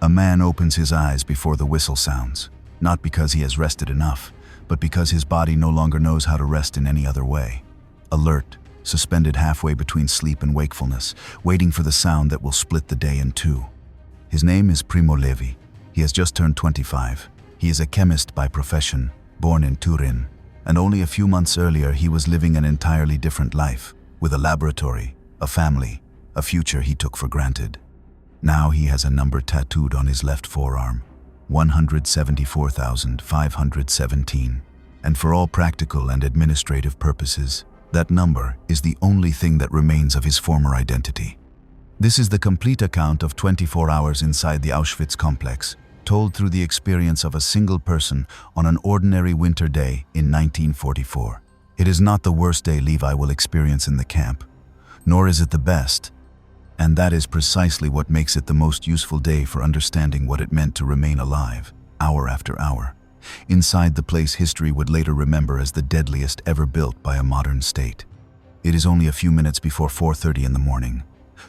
A man opens his eyes before the whistle sounds, not because he has rested enough, but because his body no longer knows how to rest in any other way. Alert, suspended halfway between sleep and wakefulness, waiting for the sound that will split the day in two. His name is Primo Levi. He has just turned 25. He is a chemist by profession, born in Turin, and only a few months earlier he was living an entirely different life, with a laboratory, a family, a future he took for granted. Now he has a number tattooed on his left forearm, 174,517, and for all practical and administrative purposes, that number is the only thing that remains of his former identity. This is the complete account of 24 hours inside the Auschwitz complex, told through the experience of a single person on an ordinary winter day in 1944. It is not the worst day Levi will experience in the camp, nor is it the best, and that is precisely what makes it the most useful day for understanding what it meant to remain alive, hour after hour, inside the place history would later remember as the deadliest ever built by a modern state. It is only a few minutes before 4:30 in the morning.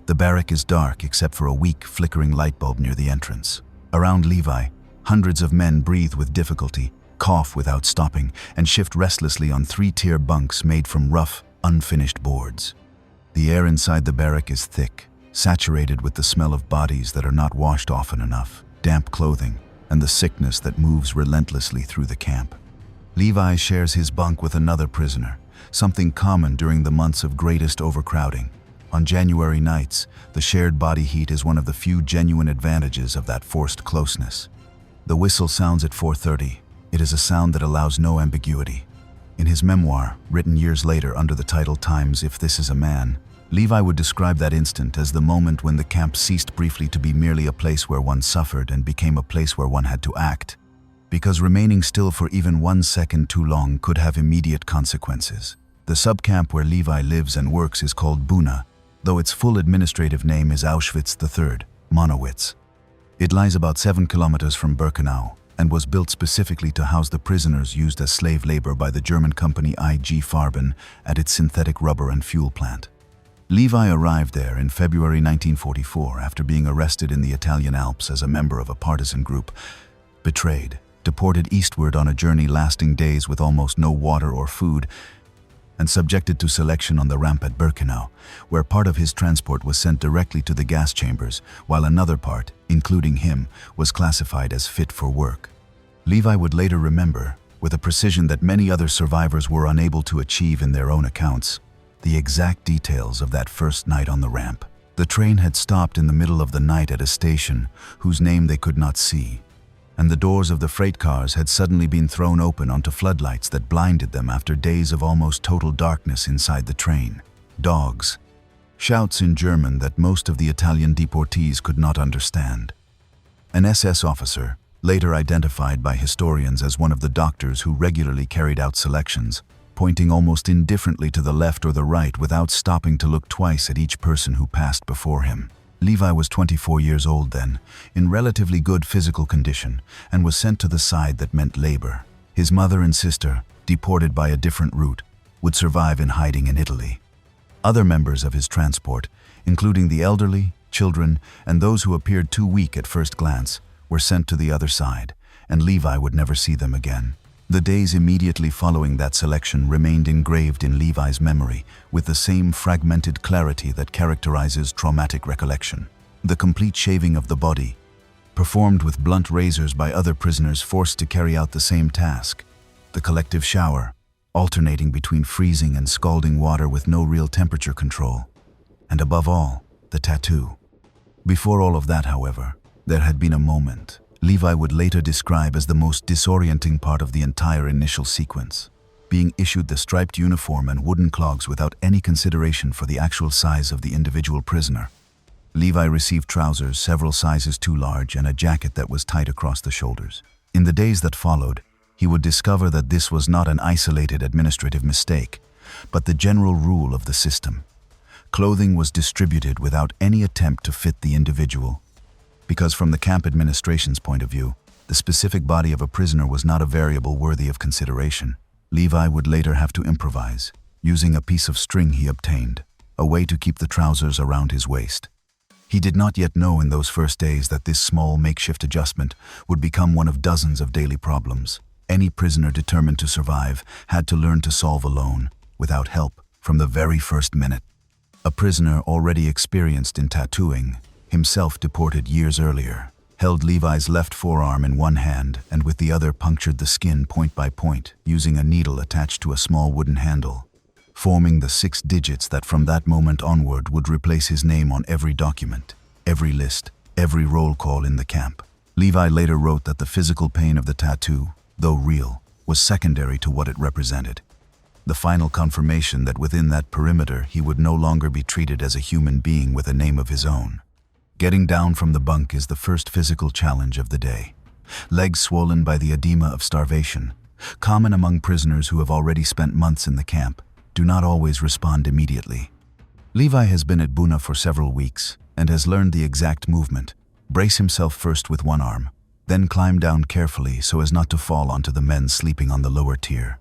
The barrack is dark except for a weak, flickering light bulb near the entrance. Around Levi, hundreds of men breathe with difficulty, cough without stopping, and shift restlessly on three-tier bunks made from rough, unfinished boards. The air inside the barrack is thick, saturated with the smell of bodies that are not washed often enough, damp clothing, and the sickness that moves relentlessly through the camp. Levi shares his bunk with another prisoner, something common during the months of greatest overcrowding. On January nights, the shared body heat is one of the few genuine advantages of that forced closeness. The whistle sounds at 4:30. It is a sound that allows no ambiguity. In his memoir, written years later under the title Times If This Is a Man, Levi would describe that instant as the moment when the camp ceased briefly to be merely a place where one suffered and became a place where one had to act, because remaining still for even 1 second too long could have immediate consequences. The subcamp where Levi lives and works is called Buna, though its full administrative name is Auschwitz III, Monowitz. It lies about 7 kilometers from Birkenau and was built specifically to house the prisoners used as slave labor by the German company IG Farben at its synthetic rubber and fuel plant. Levi arrived there in February 1944 after being arrested in the Italian Alps as a member of a partisan group, betrayed, deported eastward on a journey lasting days with almost no water or food, and subjected to selection on the ramp at Birkenau, where part of his transport was sent directly to the gas chambers, while another part, including him, was classified as fit for work. Levi would later remember, with a precision that many other survivors were unable to achieve in their own accounts, the exact details of that first night on the ramp. The train had stopped in the middle of the night at a station whose name they could not see, and the doors of the freight cars had suddenly been thrown open onto floodlights that blinded them after days of almost total darkness inside the train. Dogs. Shouts in German that most of the Italian deportees could not understand. An SS officer, later identified by historians as one of the doctors who regularly carried out selections, pointing almost indifferently to the left or the right without stopping to look twice at each person who passed before him. Levi was 24 years old then, in relatively good physical condition, and was sent to the side that meant labor. His mother and sister, deported by a different route, would survive in hiding in Italy. Other members of his transport, including the elderly, children, and those who appeared too weak at first glance, were sent to the other side, and Levi would never see them again. The days immediately following that selection remained engraved in Levi's memory with the same fragmented clarity that characterizes traumatic recollection. The complete shaving of the body, performed with blunt razors by other prisoners forced to carry out the same task. The collective shower, alternating between freezing and scalding water with no real temperature control. And above all, the tattoo. Before all of that, however, there had been a moment Levi would later describe as the most disorienting part of the entire initial sequence, being issued the striped uniform and wooden clogs without any consideration for the actual size of the individual prisoner. Levi received trousers several sizes too large and a jacket that was tight across the shoulders. In the days that followed, he would discover that this was not an isolated administrative mistake, but the general rule of the system. Clothing was distributed without any attempt to fit the individual, because from the camp administration's point of view, the specific body of a prisoner was not a variable worthy of consideration. Levi would later have to improvise, using a piece of string he obtained, a way to keep the trousers around his waist. He did not yet know in those first days that this small makeshift adjustment would become one of dozens of daily problems. Any prisoner determined to survive had to learn to solve alone, without help, from the very first minute. A prisoner already experienced in tattooing, himself deported years earlier, held Levi's left forearm in one hand and with the other punctured the skin point by point using a needle attached to a small wooden handle, forming the 6 digits that from that moment onward would replace his name on every document, every list, every roll call in the camp. Levi later wrote that the physical pain of the tattoo, though real, was secondary to what it represented. The final confirmation that within that perimeter he would no longer be treated as a human being with a name of his own. Getting down from the bunk is the first physical challenge of the day. Legs swollen by the edema of starvation, common among prisoners who have already spent months in the camp, do not always respond immediately. Levi has been at Buna for several weeks and has learned the exact movement. Brace himself first with one arm, then climb down carefully so as not to fall onto the men sleeping on the lower tier.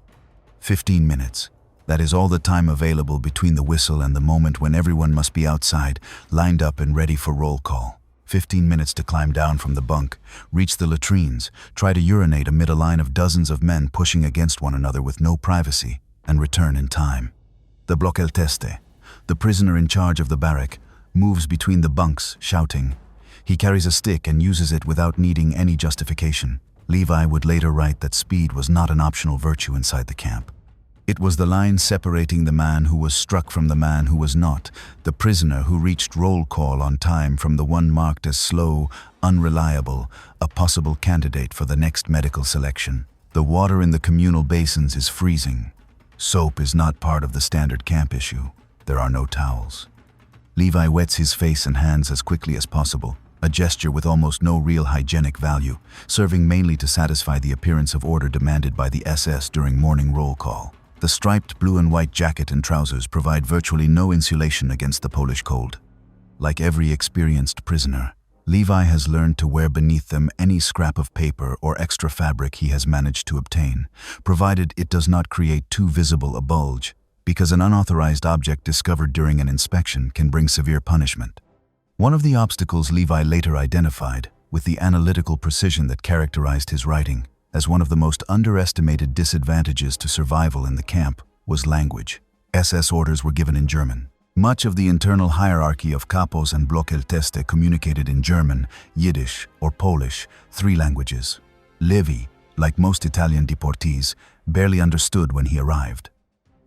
15 minutes. That is all the time available between the whistle and the moment when everyone must be outside, lined up and ready for roll call. 15 minutes to climb down from the bunk, reach the latrines, try to urinate amid a line of dozens of men pushing against one another with no privacy, and return in time. The bloquelteste, the prisoner in charge of the barrack, moves between the bunks, shouting. He carries a stick and uses it without needing any justification. Levi would later write that speed was not an optional virtue inside the camp. It was the line separating the man who was struck from the man who was not, the prisoner who reached roll call on time from the one marked as slow, unreliable, a possible candidate for the next medical selection. The water in the communal basins is freezing. Soap is not part of the standard camp issue. There are no towels. Levi wets his face and hands as quickly as possible, a gesture with almost no real hygienic value, serving mainly to satisfy the appearance of order demanded by the SS during morning roll call. The striped blue and white jacket and trousers provide virtually no insulation against the Polish cold. Like every experienced prisoner, Levi has learned to wear beneath them any scrap of paper or extra fabric he has managed to obtain, provided it does not create too visible a bulge, because an unauthorized object discovered during an inspection can bring severe punishment. One of the obstacles Levi later identified, with the analytical precision that characterized his writing, as one of the most underestimated disadvantages to survival in the camp, was language. SS orders were given in German. Much of the internal hierarchy of capos and bloquelteste communicated in German, Yiddish, or Polish, 3 languages. Levi, like most Italian deportees, barely understood when he arrived.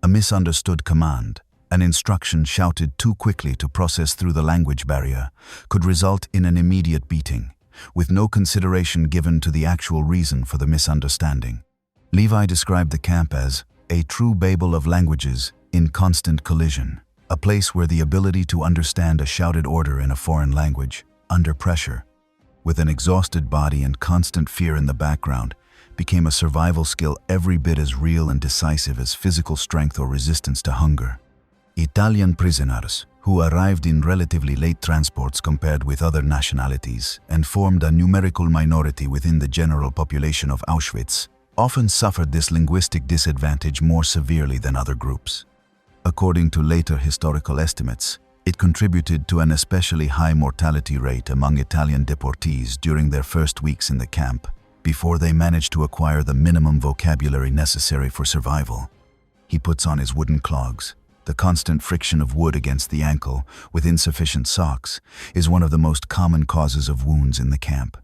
A misunderstood command, an instruction shouted too quickly to process through the language barrier, could result in an immediate beating, with no consideration given to the actual reason for the misunderstanding. Levi described the camp as a true Babel of languages in constant collision. A place where the ability to understand a shouted order in a foreign language, under pressure, with an exhausted body and constant fear in the background, became a survival skill every bit as real and decisive as physical strength or resistance to hunger. Italian prisoners, who arrived in relatively late transports compared with other nationalities and formed a numerical minority within the general population of Auschwitz, often suffered this linguistic disadvantage more severely than other groups. According to later historical estimates, it contributed to an especially high mortality rate among Italian deportees during their first weeks in the camp, before they managed to acquire the minimum vocabulary necessary for survival. He puts on his wooden clogs. The constant friction of wood against the ankle, with insufficient socks, is one of the most common causes of wounds in the camp.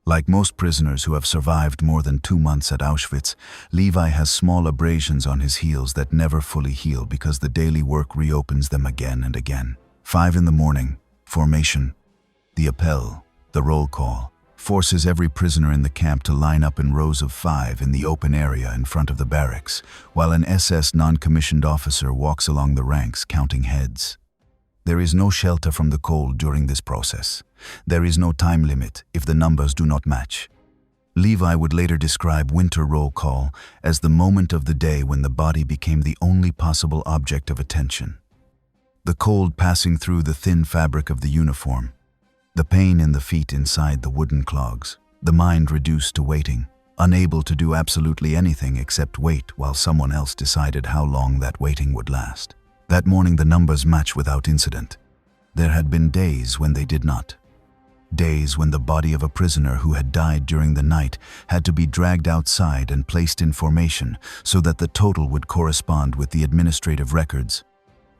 Like most prisoners who have survived more than 2 months at Auschwitz, Levi has small abrasions on his heels that never fully heal because the daily work reopens them again and again. 5 in the morning, formation. The appel, the roll call, forces every prisoner in the camp to line up in rows of 5 in the open area in front of the barracks, while an SS non-commissioned officer walks along the ranks counting heads. There is no shelter from the cold during this process. There is no time limit if the numbers do not match. Levi would later describe winter roll call as the moment of the day when the body became the only possible object of attention. The cold passing through the thin fabric of the uniform, the pain in the feet inside the wooden clogs, the mind reduced to waiting, unable to do absolutely anything except wait while someone else decided how long that waiting would last. That morning the numbers match without incident. There had been days when they did not. Days when the body of a prisoner who had died during the night had to be dragged outside and placed in formation so that the total would correspond with the administrative records.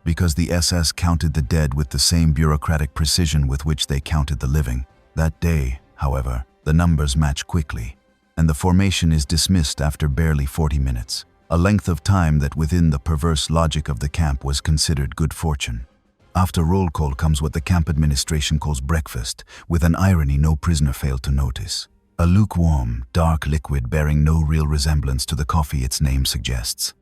Because the SS counted the dead with the same bureaucratic precision with which they counted the living. That day, however, the numbers match quickly, and the formation is dismissed after barely 40 minutes, a length of time that within the perverse logic of the camp was considered good fortune. After roll call comes what the camp administration calls breakfast, with an irony no prisoner failed to notice. A lukewarm, dark liquid bearing no real resemblance to the coffee its name suggests.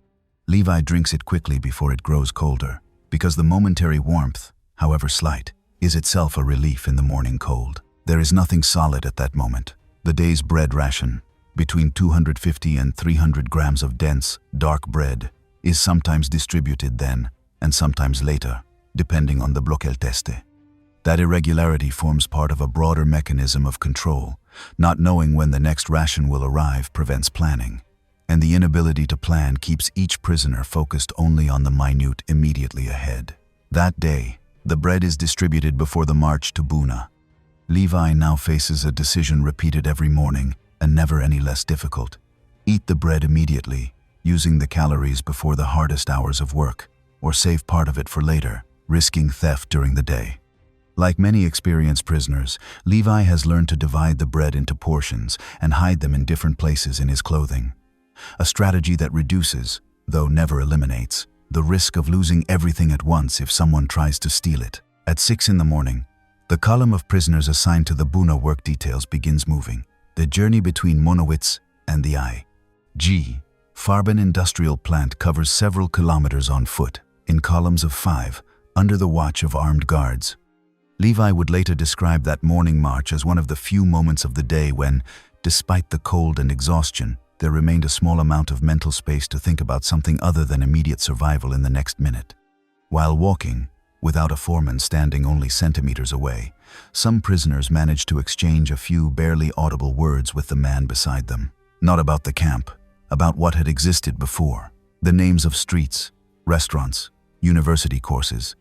Levi drinks it quickly before it grows colder, because the momentary warmth, however slight, is itself a relief in the morning cold. There is nothing solid at that moment. The day's bread ration, between 250 and 300 grams of dense, dark bread, is sometimes distributed then and sometimes later, depending on the blokelteste. That irregularity forms part of a broader mechanism of control. Not knowing when the next ration will arrive prevents planning, and the inability to plan keeps each prisoner focused only on the minute immediately ahead. That day, the bread is distributed before the march to Buna. Levi now faces a decision repeated every morning and never any less difficult. Eat the bread immediately, using the calories before the hardest hours of work, or save part of it for later, risking theft during the day. Like many experienced prisoners, Levi has learned to divide the bread into portions and hide them in different places in his clothing. A strategy that reduces, though never eliminates, the risk of losing everything at once if someone tries to steal it. At 6 in the morning, the column of prisoners assigned to the Buna work details begins moving. The journey between Monowitz and the I.G. Farben industrial plant covers several kilometers on foot, in columns of 5, under the watch of armed guards. Levi would later describe that morning march as one of the few moments of the day when, despite the cold and exhaustion, there remained a small amount of mental space to think about something other than immediate survival in the next minute. While walking, without a foreman standing only centimeters away, some prisoners managed to exchange a few barely audible words with the man beside them. Not about the camp, about what had existed before. The names of streets, restaurants, university courses.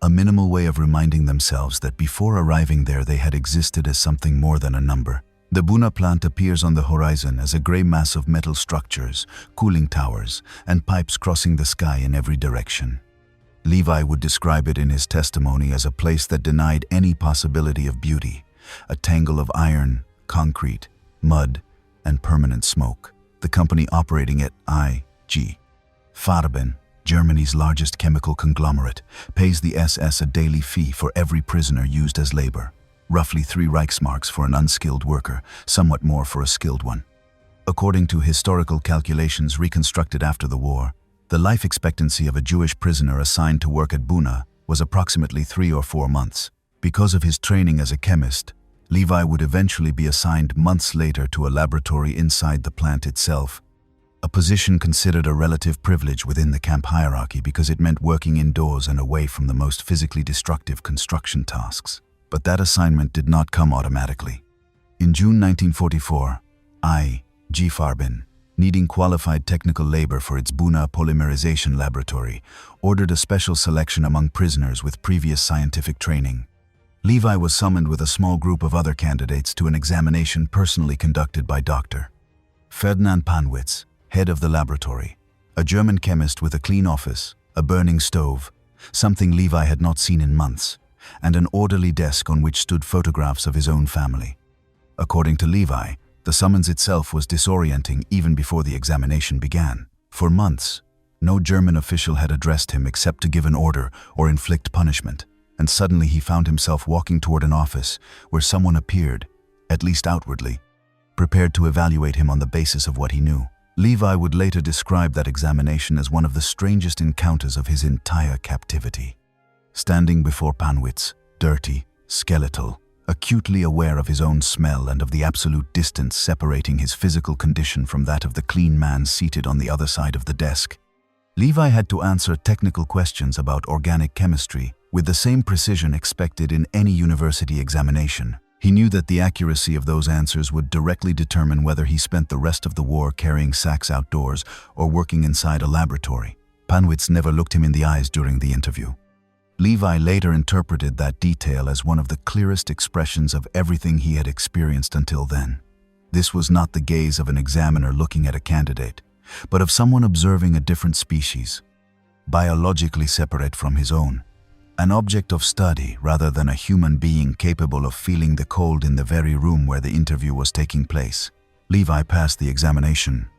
A minimal way of reminding themselves that before arriving there they had existed as something more than a number. The Buna plant appears on the horizon as a gray mass of metal structures, cooling towers, and pipes crossing the sky in every direction. Levi would describe it in his testimony as a place that denied any possibility of beauty, a tangle of iron, concrete, mud, and permanent smoke. The company operating at I.G. Farben, Germany's largest chemical conglomerate, pays the SS a daily fee for every prisoner used as labor, roughly 3 Reichsmarks for an unskilled worker, somewhat more for a skilled one. According to historical calculations reconstructed after the war, the life expectancy of a Jewish prisoner assigned to work at Buna was approximately 3 or 4 months. Because of his training as a chemist, Levi would eventually be assigned months later to a laboratory inside the plant itself, a position considered a relative privilege within the camp hierarchy because it meant working indoors and away from the most physically destructive construction tasks. But that assignment did not come automatically. In June 1944, I.G. Farben, needing qualified technical labor for its Buna polymerization laboratory, ordered a special selection among prisoners with previous scientific training. Levi was summoned with a small group of other candidates to an examination personally conducted by Dr. Ferdinand Panwitz, head of the laboratory, a German chemist with a clean office, a burning stove, something Levi had not seen in months, and an orderly desk on which stood photographs of his own family. According to Levi, the summons itself was disorienting even before the examination began. For months, no German official had addressed him except to give an order or inflict punishment, and suddenly he found himself walking toward an office where someone appeared, at least outwardly, prepared to evaluate him on the basis of what he knew. Levi would later describe that examination as one of the strangest encounters of his entire captivity. Standing before Panwitz, dirty, skeletal, acutely aware of his own smell and of the absolute distance separating his physical condition from that of the clean man seated on the other side of the desk, Levi had to answer technical questions about organic chemistry with the same precision expected in any university examination. He knew that the accuracy of those answers would directly determine whether he spent the rest of the war carrying sacks outdoors or working inside a laboratory. Panwitz never looked him in the eyes during the interview. Levi later interpreted that detail as one of the clearest expressions of everything he had experienced until then. This was not the gaze of an examiner looking at a candidate, but of someone observing a different species, biologically separate from his own, an object of study rather than a human being capable of feeling the cold in the very room where the interview was taking place. Levi passed the examination.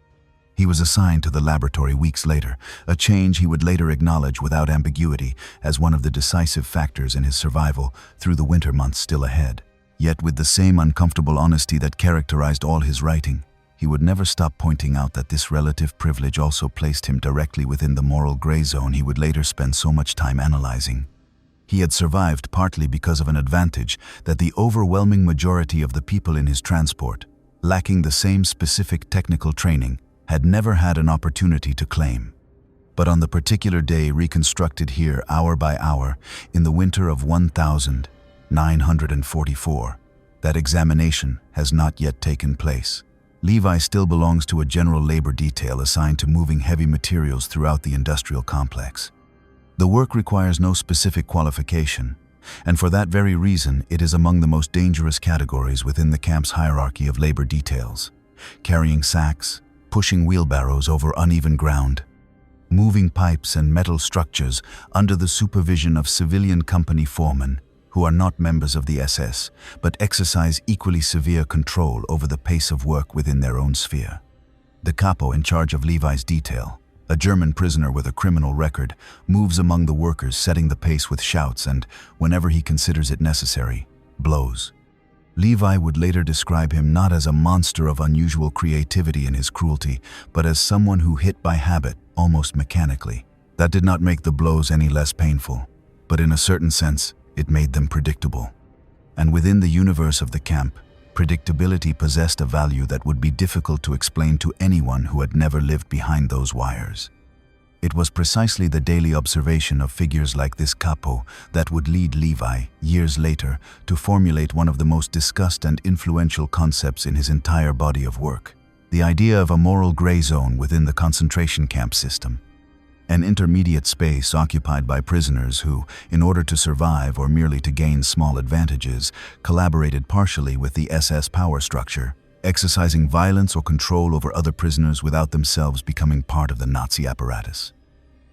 He was assigned to the laboratory weeks later, a change he would later acknowledge without ambiguity as one of the decisive factors in his survival through the winter months still ahead. Yet with the same uncomfortable honesty that characterized all his writing, he would never stop pointing out that this relative privilege also placed him directly within the moral gray zone he would later spend so much time analyzing. He had survived partly because of an advantage that the overwhelming majority of the people in his transport, lacking the same specific technical training, had never had an opportunity to claim. But on the particular day reconstructed here hour by hour in the winter of 1944, that examination has not yet taken place. Levi still belongs to a general labor detail assigned to moving heavy materials throughout the industrial complex. The work requires no specific qualification, and for that very reason it is among the most dangerous categories within the camp's hierarchy of labor details. Carrying sacks, pushing wheelbarrows over uneven ground, moving pipes and metal structures under the supervision of civilian company foremen who are not members of the SS but exercise equally severe control over the pace of work within their own sphere. The capo in charge of Levi's detail, a German prisoner with a criminal record, moves among the workers setting the pace with shouts and, whenever he considers it necessary, blows. Levi would later describe him not as a monster of unusual creativity in his cruelty, but as someone who hit by habit, almost mechanically. That did not make the blows any less painful, but in a certain sense, it made them predictable. And within the universe of the camp, predictability possessed a value that would be difficult to explain to anyone who had never lived behind those wires. It was precisely the daily observation of figures like this capo that would lead Levi, years later, to formulate one of the most discussed and influential concepts in his entire body of work: the idea of a moral gray zone within the concentration camp system. An intermediate space occupied by prisoners who, in order to survive or merely to gain small advantages, collaborated partially with the SS power structure, exercising violence or control over other prisoners without themselves becoming part of the Nazi apparatus.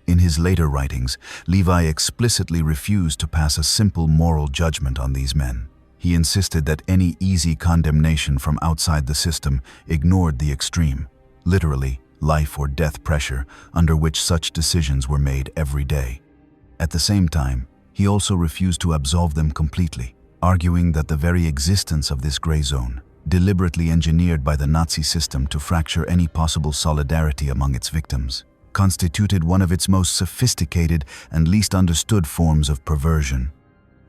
In his later writings, Levi explicitly refused to pass a simple moral judgment on these men. He insisted that any easy condemnation from outside the system ignored the extreme, literally life or death pressure under which such decisions were made every day. At the same time, he also refused to absolve them completely, arguing that the very existence of this gray zone, deliberately engineered by the Nazi system to fracture any possible solidarity among its victims, constituted one of its most sophisticated and least understood forms of perversion.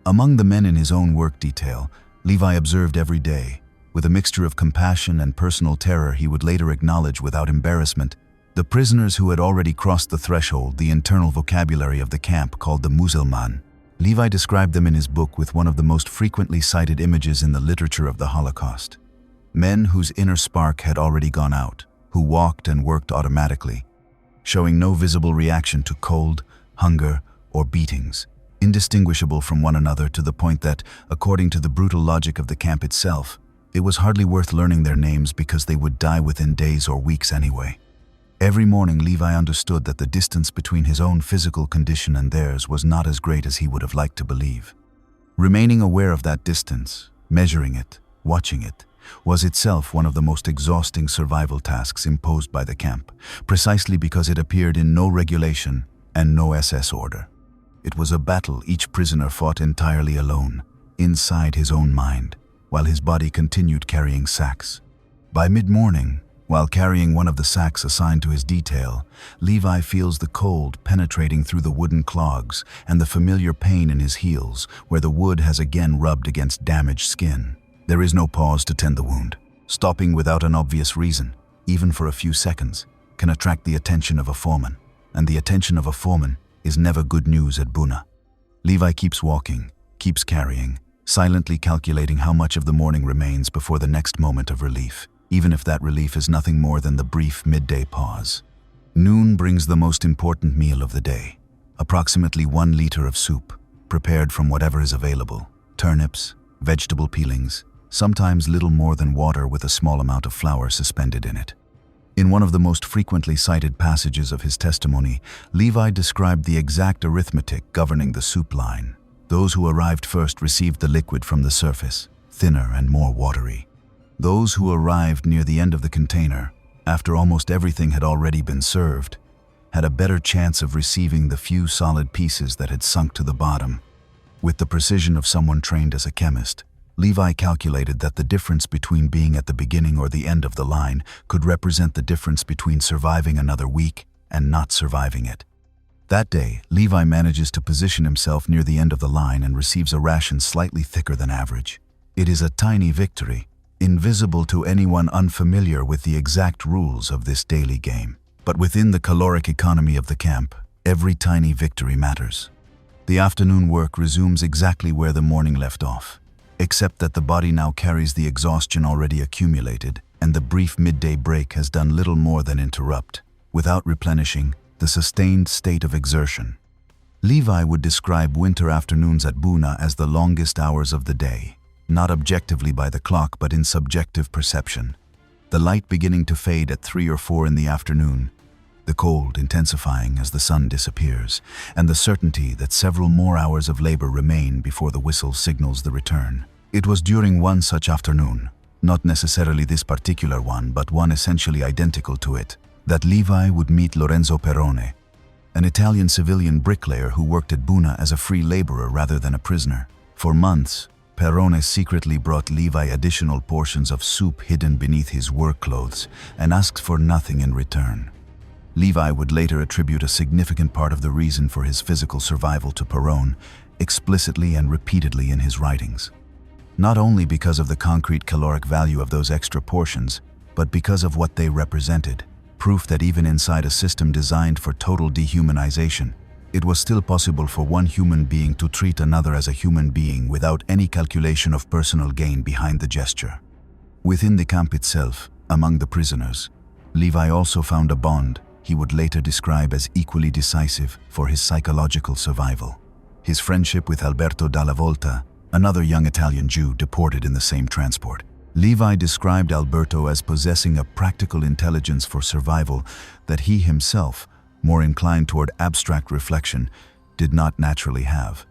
Among the men in his own work detail, Levi observed every day, with a mixture of compassion and personal terror he would later acknowledge without embarrassment, the prisoners who had already crossed the threshold, the internal vocabulary of the camp called the Muselmann. Levi described them in his book with one of the most frequently cited images in the literature of the Holocaust. Men whose inner spark had already gone out, who walked and worked automatically, showing no visible reaction to cold, hunger, or beatings, indistinguishable from one another to the point that, according to the brutal logic of the camp itself, it was hardly worth learning their names because they would die within days or weeks anyway. Every morning Levi understood that the distance between his own physical condition and theirs was not as great as he would have liked to believe. Remaining aware of that distance, measuring it, watching it, was itself one of the most exhausting survival tasks imposed by the camp, precisely because it appeared in no regulation and no SS order. It was a battle each prisoner fought entirely alone, inside his own mind, while his body continued carrying sacks. By mid-morning, while carrying one of the sacks assigned to his detail, Levi feels the cold penetrating through the wooden clogs and the familiar pain in his heels where the wood has again rubbed against damaged skin. There is no pause to tend the wound. Stopping without an obvious reason, even for a few seconds, can attract the attention of a foreman, and the attention of a foreman is never good news at Buna. Levi keeps walking, keeps carrying, silently calculating how much of the morning remains before the next moment of relief, even if that relief is nothing more than the brief midday pause. Noon brings the most important meal of the day, approximately 1 liter of soup, prepared from whatever is available: turnips, vegetable peelings, sometimes little more than water with a small amount of flour suspended in it. In one of the most frequently cited passages of his testimony, Levi described the exact arithmetic governing the soup line. Those who arrived first received the liquid from the surface, thinner and more watery. Those who arrived near the end of the container, after almost everything had already been served, had a better chance of receiving the few solid pieces that had sunk to the bottom. With the precision of someone trained as a chemist, Levi calculated that the difference between being at the beginning or the end of the line could represent the difference between surviving another week and not surviving it. That day, Levi manages to position himself near the end of the line and receives a ration slightly thicker than average. It is a tiny victory, invisible to anyone unfamiliar with the exact rules of this daily game. But within the caloric economy of the camp, every tiny victory matters. The afternoon work resumes exactly where the morning left off, except that the body now carries the exhaustion already accumulated, and the brief midday break has done little more than interrupt, without replenishing, the sustained state of exertion. Levi would describe winter afternoons at Buna as the longest hours of the day, not objectively by the clock but in subjective perception. The light beginning to fade at 3 or 4 in the afternoon, the cold intensifying as the sun disappears, and the certainty that several more hours of labor remain before the whistle signals the return. It was during one such afternoon, not necessarily this particular one, but one essentially identical to it, that Levi would meet Lorenzo Perrone, an Italian civilian bricklayer who worked at Buna as a free laborer rather than a prisoner. For months, Perrone secretly brought Levi additional portions of soup hidden beneath his work clothes and asked for nothing in return. Levi would later attribute a significant part of the reason for his physical survival to Perrone, explicitly and repeatedly in his writings. Not only because of the concrete caloric value of those extra portions, but because of what they represented, proof that even inside a system designed for total dehumanization, it was still possible for one human being to treat another as a human being without any calculation of personal gain behind the gesture. Within the camp itself, among the prisoners, Levi also found a bond he would later describe as equally decisive for his psychological survival: his friendship with Alberto Dalla Volta, another young Italian Jew deported in the same transport. Levi described Alberto as possessing a practical intelligence for survival that he himself, more inclined toward abstract reflection, did not naturally have.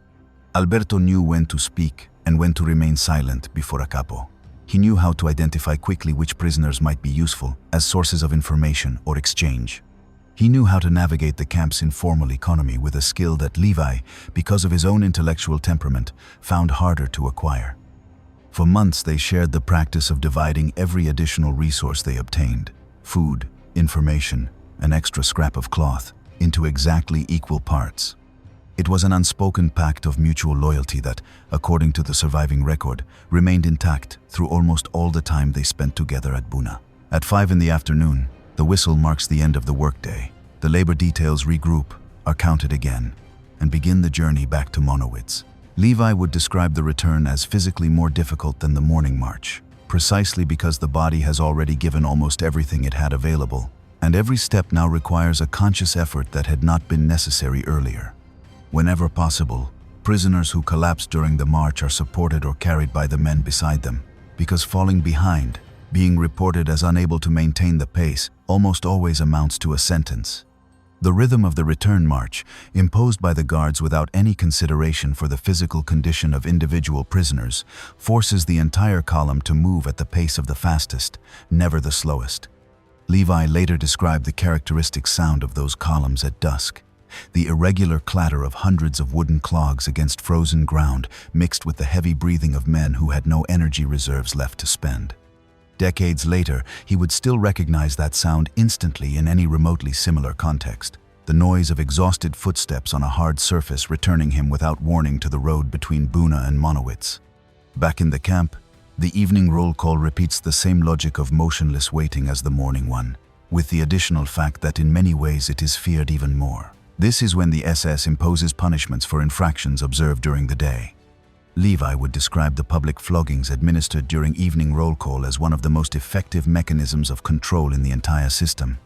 Alberto knew when to speak and when to remain silent before a capo. He knew how to identify quickly which prisoners might be useful as sources of information or exchange. He knew how to navigate the camp's informal economy with a skill that Levi, because of his own intellectual temperament, found harder to acquire. For months they shared the practice of dividing every additional resource they obtained, food, information, an extra scrap of cloth, into exactly equal parts. It was an unspoken pact of mutual loyalty that, according to the surviving record, remained intact through almost all the time they spent together at Buna. At 5 in the afternoon, the whistle marks the end of the workday. The labor details regroup, are counted again, and begin the journey back to Monowitz. Levi would describe the return as physically more difficult than the morning march, precisely because the body has already given almost everything it had available, and every step now requires a conscious effort that had not been necessary earlier. Whenever possible, prisoners who collapse during the march are supported or carried by the men beside them, because falling behind, being reported as unable to maintain the pace, almost always amounts to a sentence. The rhythm of the return march, imposed by the guards without any consideration for the physical condition of individual prisoners, forces the entire column to move at the pace of the fastest, never the slowest. Levi later described the characteristic sound of those columns at dusk, the irregular clatter of hundreds of wooden clogs against frozen ground mixed with the heavy breathing of men who had no energy reserves left to spend. Decades later, he would still recognize that sound instantly in any remotely similar context, the noise of exhausted footsteps on a hard surface returning him without warning to the road between Buna and Monowitz. Back in the camp, the evening roll call repeats the same logic of motionless waiting as the morning one, with the additional fact that in many ways it is feared even more. This is when the SS imposes punishments for infractions observed during the day. Levi would describe the public floggings administered during evening roll call as one of the most effective mechanisms of control in the entire system.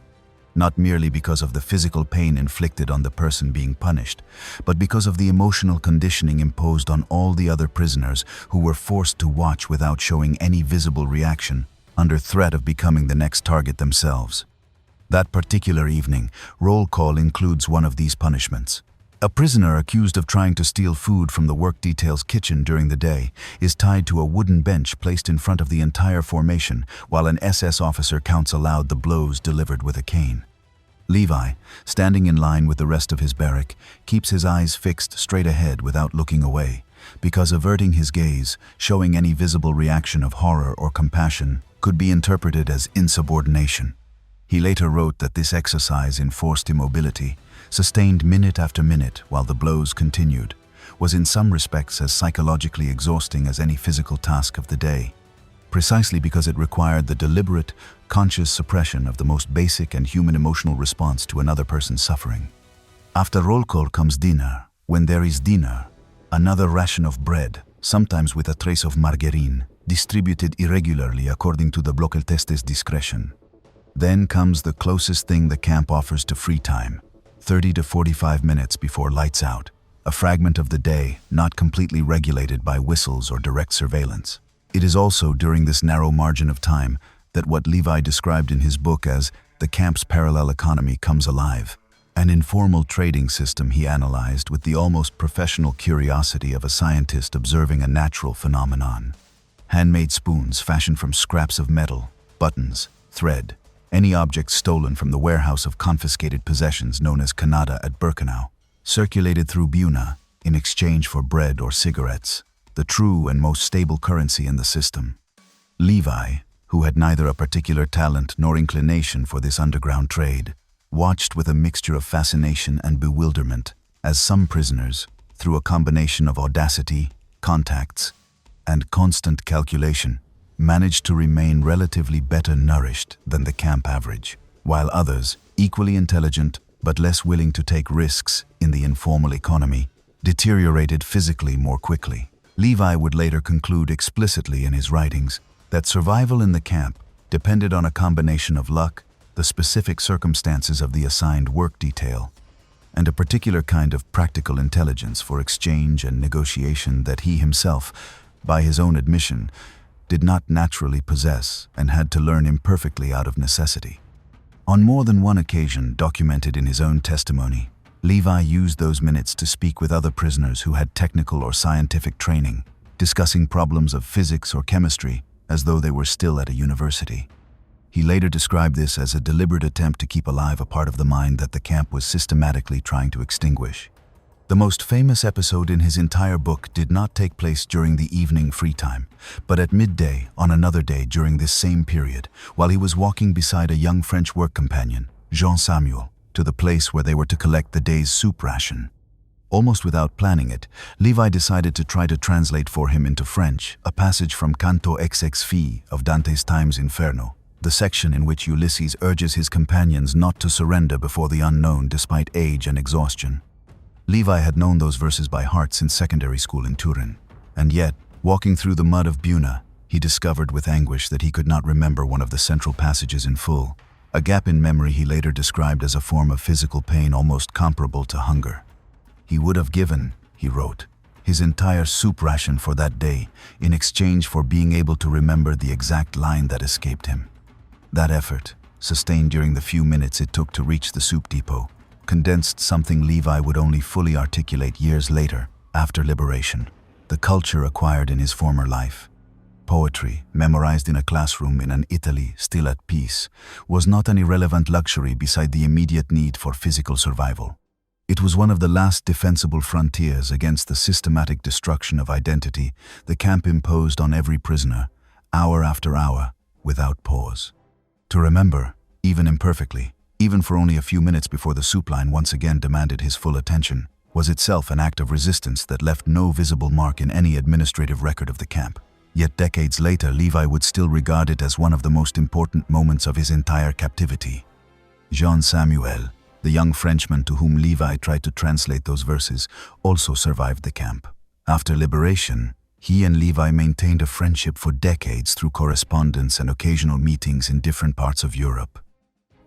not merely because of the physical pain inflicted on the person being punished, but because of the emotional conditioning imposed on all the other prisoners who were forced to watch without showing any visible reaction, under threat of becoming the next target themselves. That particular evening, roll call includes one of these punishments. A prisoner accused of trying to steal food from the work detail's kitchen during the day is tied to a wooden bench placed in front of the entire formation while an SS officer counts aloud the blows delivered with a cane. Levi, standing in line with the rest of his barrack, keeps his eyes fixed straight ahead without looking away, because averting his gaze, showing any visible reaction of horror or compassion, could be interpreted as insubordination. He later wrote that this exercise in forced immobility, sustained minute after minute while the blows continued, was in some respects as psychologically exhausting as any physical task of the day, precisely because it required the deliberate, conscious suppression of the most basic and human emotional response to another person's suffering. After roll call comes dinner. When there is dinner, another ration of bread, sometimes with a trace of margarine, distributed irregularly according to the blockhelteste's discretion. Then comes the closest thing the camp offers to free time, 30 to 45 minutes before lights out, a fragment of the day not completely regulated by whistles or direct surveillance. It is also during this narrow margin of time that what Levi described in his book as the camp's parallel economy comes alive, an informal trading system he analyzed with the almost professional curiosity of a scientist observing a natural phenomenon. Handmade spoons fashioned from scraps of metal, buttons, thread, any object stolen from the warehouse of confiscated possessions known as Canada at Birkenau, circulated through Buna in exchange for bread or cigarettes, the true and most stable currency in the system. Levi, who had neither a particular talent nor inclination for this underground trade, watched with a mixture of fascination and bewilderment as some prisoners, through a combination of audacity, contacts, and constant calculation, managed to remain relatively better nourished than the camp average, while others, equally intelligent but less willing to take risks in the informal economy, deteriorated physically more quickly. Levi would later conclude explicitly in his writings that survival in the camp depended on a combination of luck, the specific circumstances of the assigned work detail, and a particular kind of practical intelligence for exchange and negotiation that he himself, by his own admission, did not naturally possess and had to learn imperfectly out of necessity. On more than one occasion documented in his own testimony, Levi used those minutes to speak with other prisoners who had technical or scientific training, discussing problems of physics or chemistry as though they were still at a university. He later described this as a deliberate attempt to keep alive a part of the mind that the camp was systematically trying to extinguish. The most famous episode in his entire book did not take place during the evening free time, but at midday on another day during this same period, while he was walking beside a young French work companion, Jean Samuel, to the place where they were to collect the day's soup ration. Almost without planning it, Levi decided to try to translate for him into French a passage from Canto XX Fi of Dante's Time's Inferno, the section in which Ulysses urges his companions not to surrender before the unknown despite age and exhaustion. Levi had known those verses by heart since secondary school in Turin, and yet, walking through the mud of Buna, he discovered with anguish that he could not remember one of the central passages in full, a gap in memory he later described as a form of physical pain almost comparable to hunger. He would have given, he wrote, his entire soup ration for that day in exchange for being able to remember the exact line that escaped him. That effort, sustained during the few minutes it took to reach the soup depot, condensed something Levi would only fully articulate years later, after liberation, the culture acquired in his former life. Poetry, memorized in a classroom in an Italy still at peace, was not an irrelevant luxury beside the immediate need for physical survival. It was one of the last defensible frontiers against the systematic destruction of identity the camp imposed on every prisoner, hour after hour, without pause. To remember, even imperfectly, even for only a few minutes before the soup line once again demanded his full attention, was itself an act of resistance that left no visible mark in any administrative record of the camp. Yet decades later, Levi would still regard it as one of the most important moments of his entire captivity. Jean Samuel, the young Frenchman to whom Levi tried to translate those verses, also survived the camp. After liberation, he and Levi maintained a friendship for decades through correspondence and occasional meetings in different parts of Europe.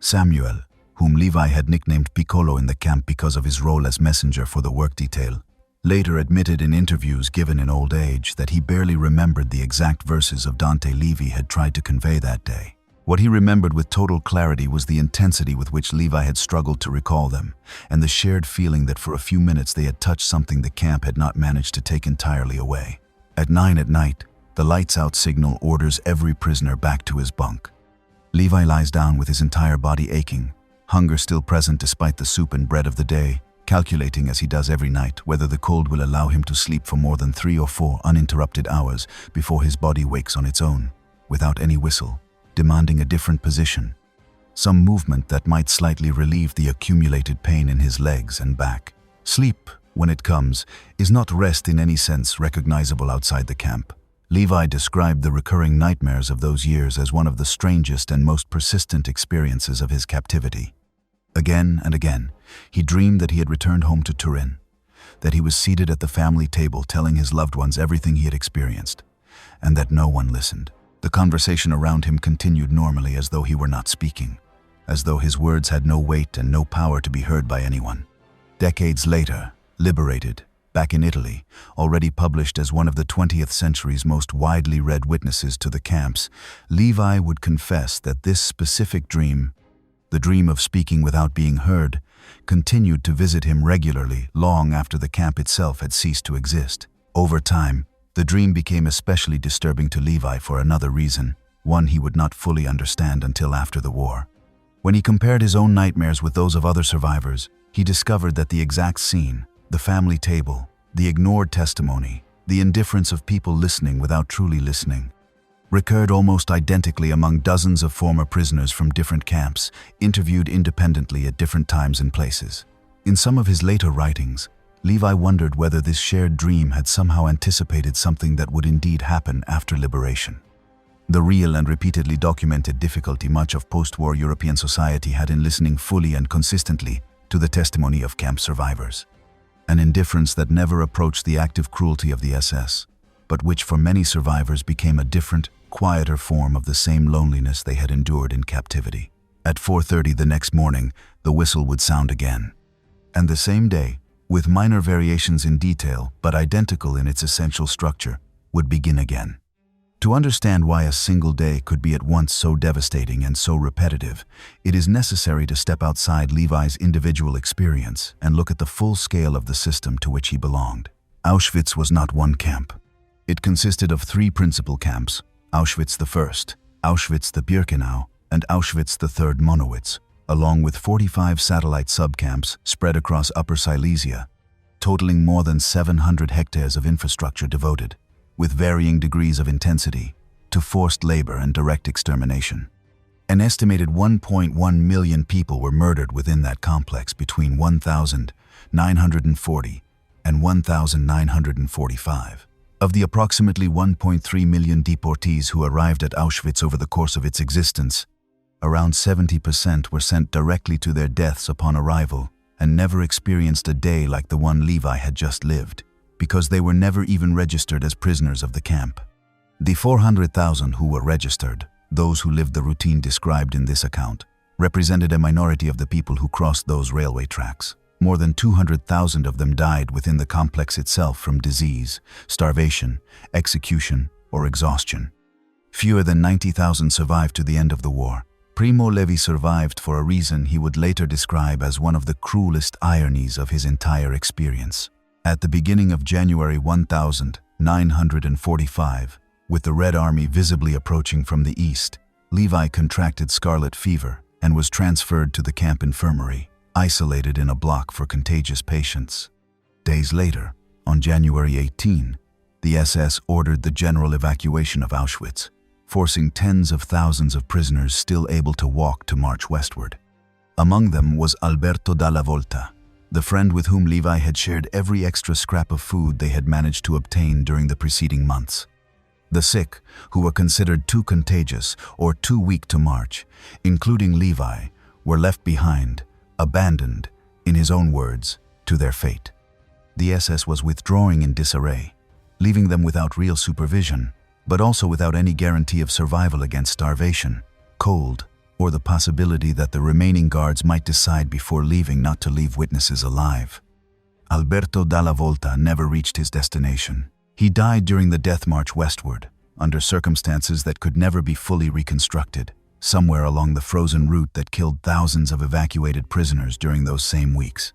Samuel, whom Levi had nicknamed Piccolo in the camp because of his role as messenger for the work detail, later admitted in interviews given in old age that he barely remembered the exact verses of Dante Levi had tried to convey that day. What he remembered with total clarity was the intensity with which Levi had struggled to recall them, and the shared feeling that for a few minutes they had touched something the camp had not managed to take entirely away. At 9 at night, the lights out signal orders every prisoner back to his bunk. Levi lies down with his entire body aching, hunger still present despite the soup and bread of the day, calculating as he does every night whether the cold will allow him to sleep for more than 3 or 4 uninterrupted hours before his body wakes on its own, without any whistle, demanding a different position, some movement that might slightly relieve the accumulated pain in his legs and back. Sleep, when it comes, is not rest in any sense recognizable outside the camp. Levi described the recurring nightmares of those years as one of the strangest and most persistent experiences of his captivity. Again and again, he dreamed that he had returned home to Turin, that he was seated at the family table telling his loved ones everything he had experienced, and that no one listened. The conversation around him continued normally as though he were not speaking, as though his words had no weight and no power to be heard by anyone. Decades later, Liberated, back in Italy, already published as one of the 20th century's most widely read witnesses to the camps, Levi would confess that this specific dream, the dream of speaking without being heard, continued to visit him regularly long after the camp itself had ceased to exist. Over time, the dream became especially disturbing to Levi for another reason, one he would not fully understand until after the war. When he compared his own nightmares with those of other survivors, he discovered that the exact scene, the family table, the ignored testimony, the indifference of people listening without truly listening, recurred almost identically among dozens of former prisoners from different camps, interviewed independently at different times and places. In some of his later writings, Levi wondered whether this shared dream had somehow anticipated something that would indeed happen after liberation. The real and repeatedly documented difficulty much of post-war European society had in listening fully and consistently to the testimony of camp survivors. An indifference that never approached the active cruelty of the SS, but which for many survivors became a different, quieter form of the same loneliness they had endured in captivity. At 4:30 the next morning, the whistle would sound again. And the same day, with minor variations in detail but identical in its essential structure, would begin again. To understand why a single day could be at once so devastating and so repetitive, it is necessary to step outside Levi's individual experience and look at the full scale of the system to which he belonged. Auschwitz was not one camp. It consisted of 3 principal camps: Auschwitz I, Auschwitz Birkenau, and Auschwitz III Monowitz, along with 45 satellite subcamps spread across Upper Silesia, totaling more than 700 hectares of infrastructure devoted, with varying degrees of intensity, to forced labor and direct extermination. An estimated 1.1 million people were murdered within that complex between 1,940 and 1,945. Of the approximately 1.3 million deportees who arrived at Auschwitz over the course of its existence, around 70% were sent directly to their deaths upon arrival and never experienced a day like the one Levi had just lived, because they were never even registered as prisoners of the camp. The 400,000 who were registered, those who lived the routine described in this account, represented a minority of the people who crossed those railway tracks. More than 200,000 of them died within the complex itself from disease, starvation, execution, or exhaustion. Fewer than 90,000 survived to the end of the war. Primo Levi survived for a reason he would later describe as one of the cruelest ironies of his entire experience. At the beginning of January 1945, with the Red Army visibly approaching from the east, Levi contracted scarlet fever and was transferred to the camp infirmary, isolated in a block for contagious patients. Days later, on January 18, the SS ordered the general evacuation of Auschwitz, forcing tens of thousands of prisoners still able to walk to march westward. Among them was Alberto Dalla Volta, the friend with whom Levi had shared every extra scrap of food they had managed to obtain during the preceding months. The sick, who were considered too contagious or too weak to march, including Levi, were left behind, abandoned, in his own words, to their fate. The SS was withdrawing in disarray, leaving them without real supervision, but also without any guarantee of survival against starvation, cold, or the possibility that the remaining guards might decide before leaving not to leave witnesses alive. Alberto Dalla Volta never reached his destination. He died during the death march westward, under circumstances that could never be fully reconstructed, somewhere along the frozen route that killed thousands of evacuated prisoners during those same weeks.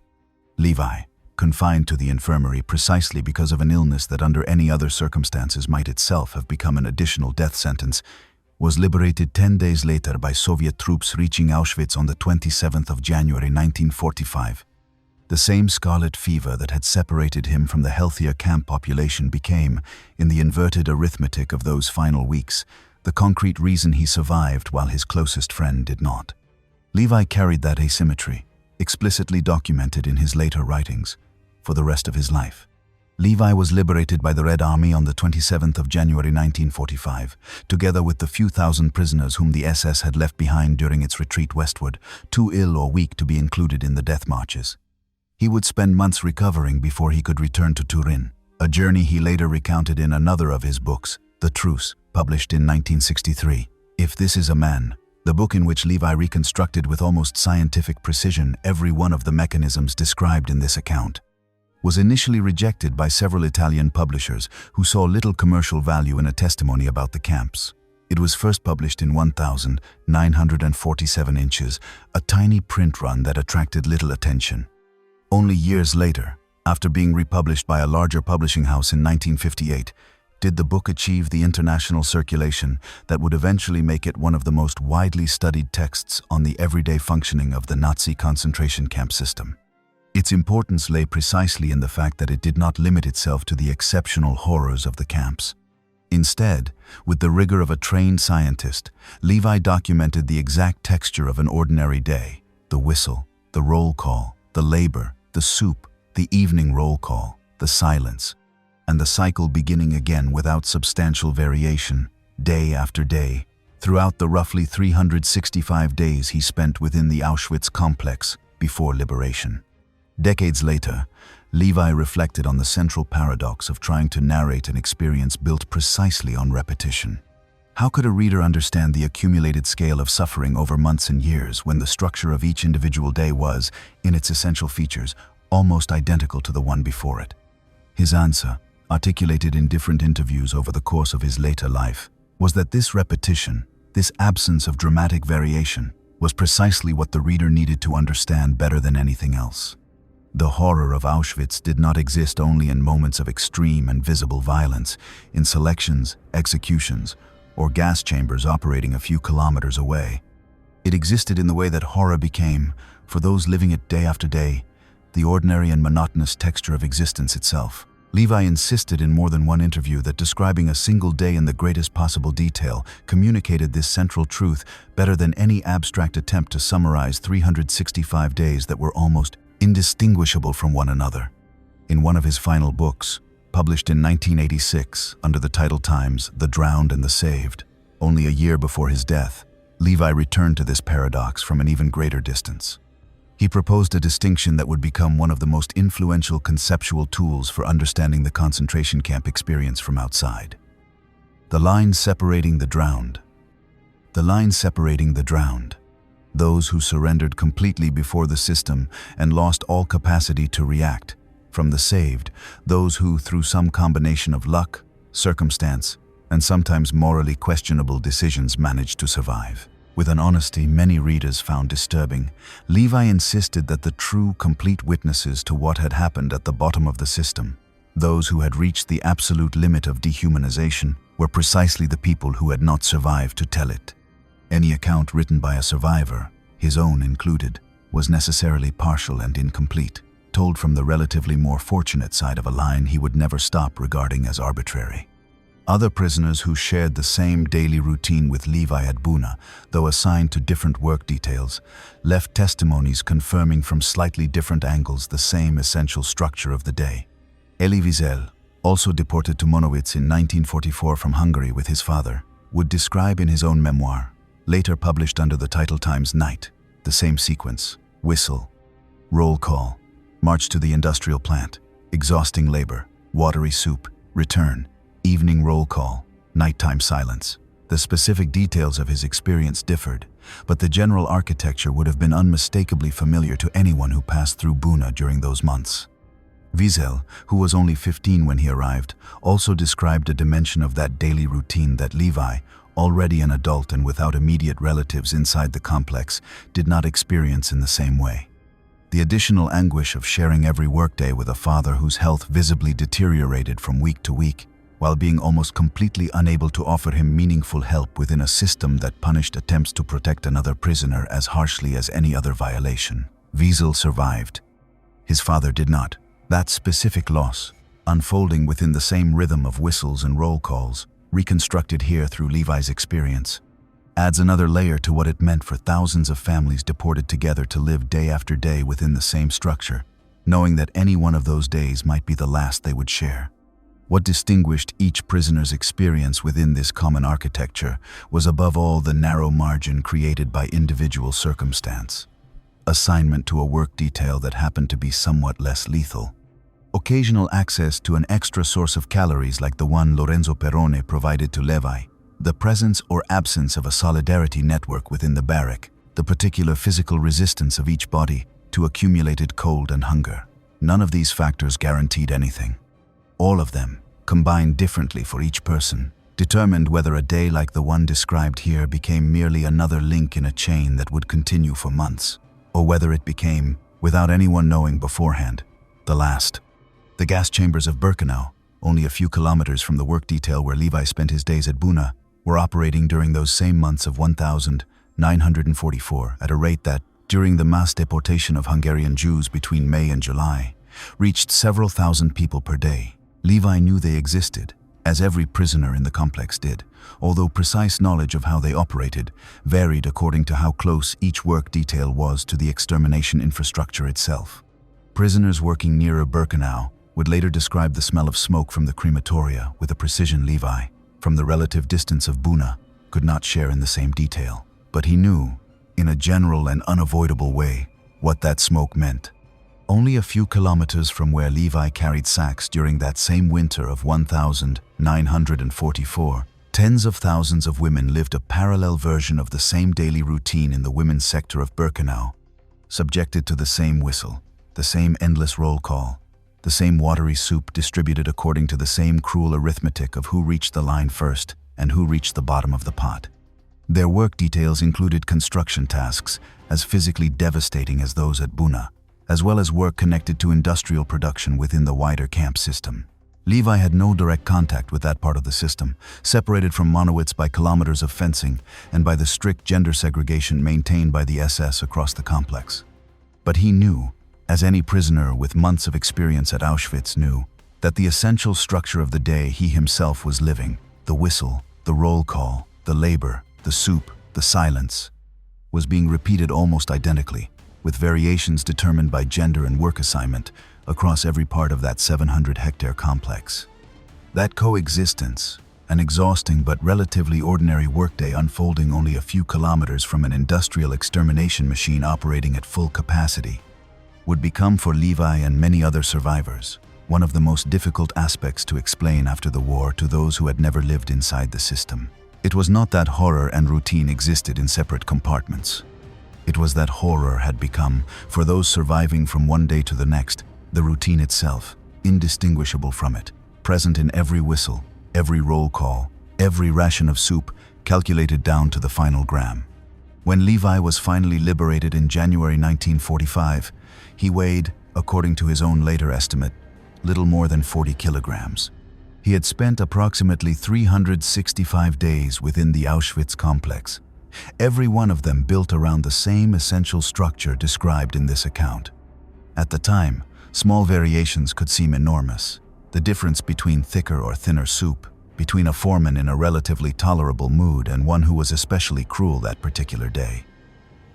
Levi, confined to the infirmary precisely because of an illness that under any other circumstances might itself have become an additional death sentence, was liberated 10 days later by Soviet troops reaching Auschwitz on the 27th of January 1945. The same scarlet fever that had separated him from the healthier camp population became, in the inverted arithmetic of those final weeks, the concrete reason he survived while his closest friend did not. Levi carried that asymmetry, explicitly documented in his later writings, for the rest of his life. Levi was liberated by the Red Army on the 27th of January 1945, together with the few thousand prisoners whom the SS had left behind during its retreat westward, too ill or weak to be included in the death marches. He would spend months recovering before he could return to Turin, a journey he later recounted in another of his books, The Truce, published in 1963. If This Is a Man, the book in which Levi reconstructed with almost scientific precision every one of the mechanisms described in this account, was initially rejected by several Italian publishers who saw little commercial value in a testimony about the camps. It was first published in 1,947 inches, a tiny print run that attracted little attention. Only years later, after being republished by a larger publishing house in 1958, did the book achieve the international circulation that would eventually make it one of the most widely studied texts on the everyday functioning of the Nazi concentration camp system. Its importance lay precisely in the fact that it did not limit itself to the exceptional horrors of the camps. Instead, with the rigor of a trained scientist, Levi documented the exact texture of an ordinary day: the whistle, the roll call, the labor, the soup, the evening roll call, the silence, and the cycle beginning again without substantial variation, day after day, throughout the roughly 365 days he spent within the Auschwitz complex before liberation. Decades later, Levi reflected on the central paradox of trying to narrate an experience built precisely on repetition. How could a reader understand the accumulated scale of suffering over months and years when the structure of each individual day was, in its essential features, almost identical to the one before it? His answer, articulated in different interviews over the course of his later life, was that this repetition, this absence of dramatic variation, was precisely what the reader needed to understand better than anything else. The horror of Auschwitz did not exist only in moments of extreme and visible violence, in selections, executions, or gas chambers operating a few kilometers away. It existed in the way that horror became, for those living it day after day, the ordinary and monotonous texture of existence itself. Levi insisted in more than one interview that describing a single day in the greatest possible detail communicated this central truth better than any abstract attempt to summarize 365 days that were almost indistinguishable from one another. In one of his final books, published in 1986 under the title Times, The Drowned and the Saved, only a year before his death, Levi returned to this paradox from an even greater distance. He proposed a distinction that would become one of the most influential conceptual tools for understanding the concentration camp experience from outside. The line separating the drowned. The line separating the drowned. Those who surrendered completely before the system and lost all capacity to react, from the saved, those who, through some combination of luck, circumstance, and sometimes morally questionable decisions, managed to survive. With an honesty many readers found disturbing, Levi insisted that the true, complete witnesses to what had happened at the bottom of the system, those who had reached the absolute limit of dehumanization, were precisely the people who had not survived to tell it. Any account written by a survivor, his own included, was necessarily partial and incomplete, told from the relatively more fortunate side of a line he would never stop regarding as arbitrary. Other prisoners who shared the same daily routine with Levi at Buna, though assigned to different work details, left testimonies confirming from slightly different angles the same essential structure of the day. Elie Wiesel, also deported to Monowitz in 1944 from Hungary with his father, would describe in his own memoir, later published under the title Times Night, the same sequence: whistle, roll call, march to the industrial plant, exhausting labor, watery soup, return, evening roll call, nighttime silence. The specific details of his experience differed, but the general architecture would have been unmistakably familiar to anyone who passed through Buna during those months. Wiesel, who was only 15 when he arrived, also described a dimension of that daily routine that Levi, already an adult and without immediate relatives inside the complex, did not experience in the same way. The additional anguish of sharing every workday with a father whose health visibly deteriorated from week to week, while being almost completely unable to offer him meaningful help within a system that punished attempts to protect another prisoner as harshly as any other violation. Wiesel survived. His father did not. That specific loss, unfolding within the same rhythm of whistles and roll calls, reconstructed here through Levi's experience, adds another layer to what it meant for thousands of families deported together to live day after day within the same structure, knowing that any one of those days might be the last they would share. What distinguished each prisoner's experience within this common architecture was above all the narrow margin created by individual circumstance. Assignment to a work detail that happened to be somewhat less lethal. Occasional access to an extra source of calories like the one Lorenzo Perrone provided to Levi. The presence or absence of a solidarity network within the barrack. The particular physical resistance of each body to accumulated cold and hunger. None of these factors guaranteed anything. All of them, combined differently for each person, determined whether a day like the one described here became merely another link in a chain that would continue for months, or whether it became, without anyone knowing beforehand, the last. The gas chambers of Birkenau, only a few kilometers from the work detail where Levi spent his days at Buna, were operating during those same months of 1944 at a rate that, during the mass deportation of Hungarian Jews between May and July, reached several thousand people per day. Levi knew they existed, as every prisoner in the complex did, although precise knowledge of how they operated varied according to how close each work detail was to the extermination infrastructure itself. Prisoners working nearer Birkenau would later describe the smell of smoke from the crematoria with a precision Levi, from the relative distance of Buna, could not share in the same detail. But he knew, in a general and unavoidable way, what that smoke meant. Only a few kilometers from where Levi carried sacks during that same winter of 1944, tens of thousands of women lived a parallel version of the same daily routine in the women's sector of Birkenau, subjected to the same whistle, the same endless roll call, the same watery soup distributed according to the same cruel arithmetic of who reached the line first and who reached the bottom of the pot. Their work details included construction tasks as physically devastating as those at Buna, as well as work connected to industrial production within the wider camp system. Levi had no direct contact with that part of the system, separated from Monowitz by kilometers of fencing and by the strict gender segregation maintained by the SS across the complex. But he knew, as any prisoner with months of experience at Auschwitz knew, that the essential structure of the day he himself was living, the whistle, the roll call, the labor, the soup, the silence, was being repeated almost identically, with variations determined by gender and work assignment across every part of that 700-hectare complex. That coexistence, an exhausting but relatively ordinary workday unfolding only a few kilometers from an industrial extermination machine operating at full capacity, would become for Levi and many other survivors one of the most difficult aspects to explain after the war to those who had never lived inside the system. It was not that horror and routine existed in separate compartments. It was that horror had become, for those surviving from one day to the next, the routine itself, indistinguishable from it, present in every whistle, every roll call, every ration of soup, calculated down to the final gram. When Levi was finally liberated in January 1945, he weighed, according to his own later estimate, little more than 40 kilograms. He had spent approximately 365 days within the Auschwitz complex, every one of them built around the same essential structure described in this account. At the time, small variations could seem enormous. The difference between thicker or thinner soup, between a foreman in a relatively tolerable mood and one who was especially cruel that particular day.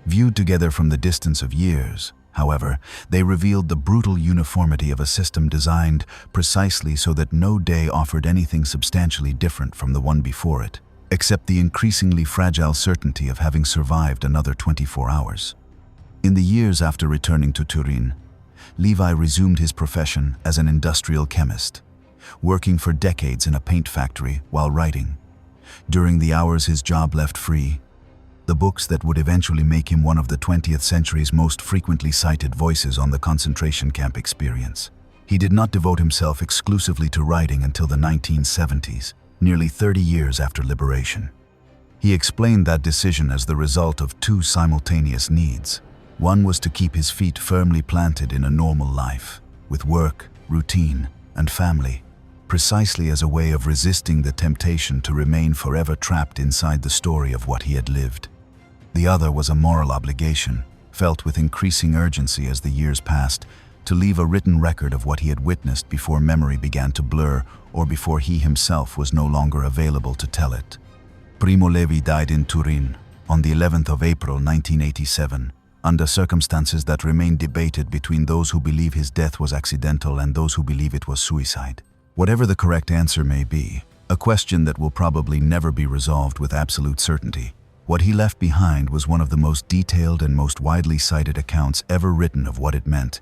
Viewed together from the distance of years, however, they revealed the brutal uniformity of a system designed precisely so that no day offered anything substantially different from the one before it, except the increasingly fragile certainty of having survived another 24 hours. In the years after returning to Turin, Levi resumed his profession as an industrial chemist, working for decades in a paint factory while writing. During the hours his job left free, the books that would eventually make him one of the 20th century's most frequently cited voices on the concentration camp experience. He did not devote himself exclusively to writing until the 1970s, nearly 30 years after liberation. He explained that decision as the result of two simultaneous needs. One was to keep his feet firmly planted in a normal life, with work, routine, and family, precisely as a way of resisting the temptation to remain forever trapped inside the story of what he had lived. The other was a moral obligation, felt with increasing urgency as the years passed, to leave a written record of what he had witnessed before memory began to blur or before he himself was no longer available to tell it. Primo Levi died in Turin on the 11th of April 1987, under circumstances that remain debated between those who believe his death was accidental and those who believe it was suicide. Whatever the correct answer may be, a question that will probably never be resolved with absolute certainty, what he left behind was one of the most detailed and most widely cited accounts ever written of what it meant,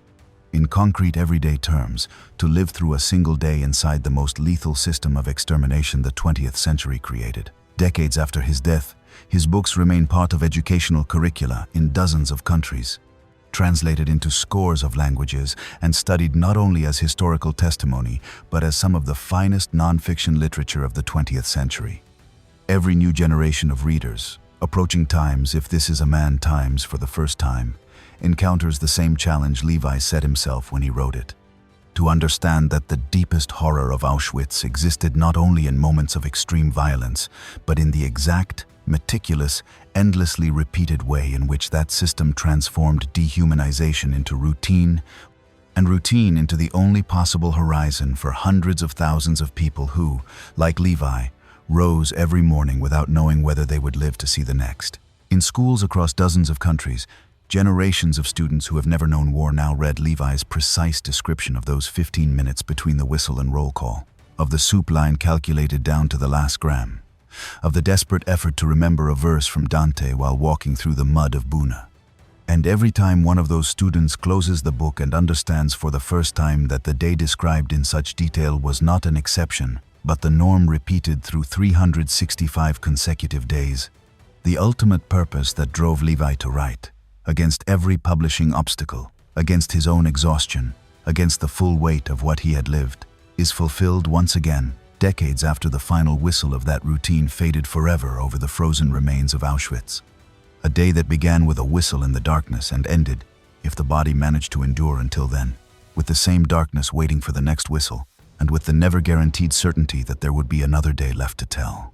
in concrete everyday terms, to live through a single day inside the most lethal system of extermination the 20th century created. Decades after his death, his books remain part of educational curricula in dozens of countries, translated into scores of languages and studied not only as historical testimony, but as some of the finest non-fiction literature of the 20th century. Every new generation of readers, approaching times, if this is a man times for the first time, encounters the same challenge Levi set himself when he wrote it: to understand that the deepest horror of Auschwitz existed not only in moments of extreme violence, but in the exact, meticulous, endlessly repeated way in which that system transformed dehumanization into routine, and routine into the only possible horizon for hundreds of thousands of people who, like Levi, rose every morning without knowing whether they would live to see the next. In schools across dozens of countries, generations of students who have never known war now read Levi's precise description of those 15 minutes between the whistle and roll call, of the soup line calculated down to the last gram, of the desperate effort to remember a verse from Dante while walking through the mud of Buna. And every time one of those students closes the book and understands for the first time that the day described in such detail was not an exception, but the norm repeated through 365 consecutive days, the ultimate purpose that drove Levi to write, against every publishing obstacle, against his own exhaustion, against the full weight of what he had lived, is fulfilled once again, decades after the final whistle of that routine faded forever over the frozen remains of Auschwitz. A day that began with a whistle in the darkness and ended, if the body managed to endure until then, with the same darkness waiting for the next whistle, and with the never guaranteed certainty that there would be another day left to tell.